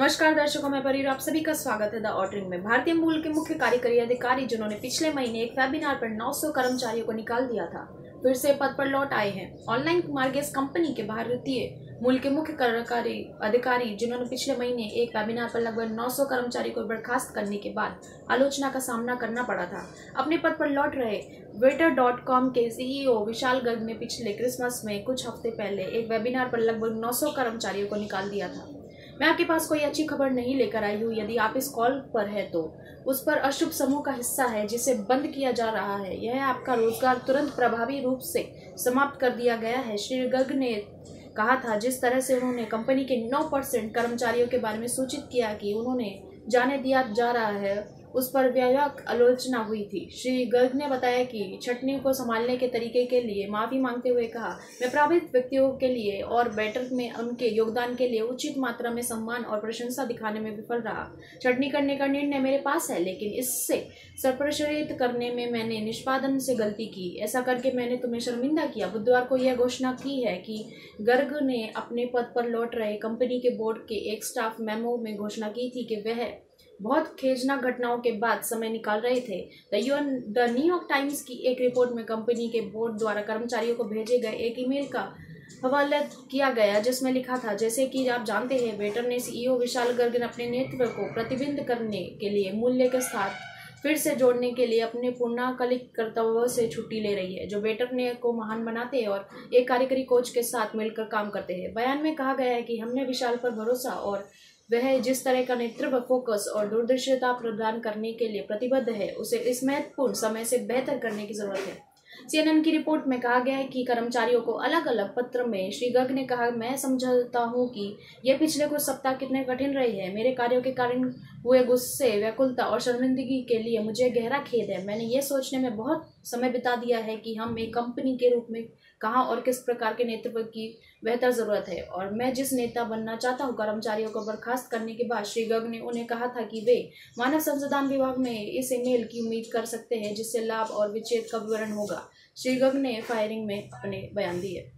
नमस्कार दर्शकों, मैं परी, आप सभी का स्वागत है द ऑर्डरिंग में। भारतीय मूल के मुख्य कार्यकारी अधिकारी जिन्होंने पिछले महीने एक वेबिनार पर 900 कर्मचारियों को निकाल दिया था, फिर से पद पर लौट आए हैं। ऑनलाइन मार्गेस कंपनी के भारतीय मूल के मुख्य कार्यकारी अधिकारी जिन्होंने पिछले महीने एक वेबिनार पर लगभग 900 कर्मचारियों को बर्खास्त करने के बाद आलोचना का सामना करना पड़ा था, अपने पद पर लौट रहे वेटर.com के सीईओ विशाल गर्ग ने पिछले क्रिसमस में कुछ हफ्ते पहले एक वेबिनार पर लगभग 900 कर्मचारियों को निकाल दिया था। मैं आपके पास कोई अच्छी खबर नहीं लेकर आई हूँ। यदि आप इस कॉल पर है तो उस पर अशुभ समूह का हिस्सा है जिसे बंद किया जा रहा है। यह आपका रोजगार तुरंत प्रभावी रूप से समाप्त कर दिया गया है, श्री गर्ग ने कहा था। जिस तरह से उन्होंने कंपनी के 9% कर्मचारियों के बारे में सूचित किया कि उन्होंने जाने दिया जा रहा है, उस पर व्यापक आलोचना हुई थी। श्री गर्ग ने बताया कि छटनी को संभालने के तरीके के लिए माफी मांगते हुए कहा, मैं प्रभावित व्यक्तियों के लिए और बैटर में उनके योगदान के लिए उचित मात्रा में सम्मान और प्रशंसा दिखाने में विफल रहा। छटनी करने का निर्णय मेरे पास है, लेकिन इससे संप्रेषित करने में मैंने निष्पादन से गलती की। ऐसा करके मैंने तुम्हें शर्मिंदा किया। बुधवार को यह घोषणा की है कि गर्ग ने अपने पद पर लौट रहे कंपनी के बोर्ड के एक स्टाफ मेमो में घोषणा की थी कि वह बहुत खेदजनक घटनाओं के बाद समय निकाल रहे थे। द न्यूयॉर्क टाइम्स की एक रिपोर्ट में कंपनी के बोर्ड द्वारा कर्मचारियों को भेजे गए एक ईमेल का हवाला किया गया, जिसमें लिखा था, जैसे कि आप जानते हैं, वेटर ने सीईओ विशाल गर्ग ने अपने नेतृत्व को प्रतिबिंब करने के लिए मूल्य के साथ फिर से जोड़ने के लिए अपने पूर्णकालिक कर्तव्यों से छुट्टी ले रही है, जो वेटर ने को महान बनाते हैं और एक कार्यकारी कोच के साथ मिलकर काम करते हैं। बयान में कहा गया है कि हमने विशाल पर भरोसा और वह जिस तरह का नेतृत्व, फोकस और दूरदर्शिता प्रदान करने के लिए प्रतिबद्ध है, उसे इस महत्वपूर्ण समय से बेहतर करने की जरूरत है। CNN की रिपोर्ट में कहा गया है कि कर्मचारियों को अलग अलग पत्र में श्री गर्ग ने कहा, मैं समझता हूं कि यह पिछले कुछ सप्ताह कितने कठिन रहे हैं। मेरे कार्यों के कारण हुए गुस्से, व्याकुलता और शर्मिंदगी के लिए मुझे गहरा खेद है। मैंने ये सोचने में बहुत समय बिता दिया है कि हम एक कंपनी के रूप में कहाँ और किस प्रकार के नेतृत्व की बेहतर जरूरत है, और मैं जिस नेता बनना चाहता हूँ। कर्मचारियों को बर्खास्त करने के बाद श्री गर्ग ने उन्हें कहा था कि वे मानव संसाधन विभाग में इस ईमेल की उम्मीद कर सकते हैं जिससे लाभ और विच्छेद का विवरण होगा। श्री गर्ग ने फायरिंग में अपने बयान दिए।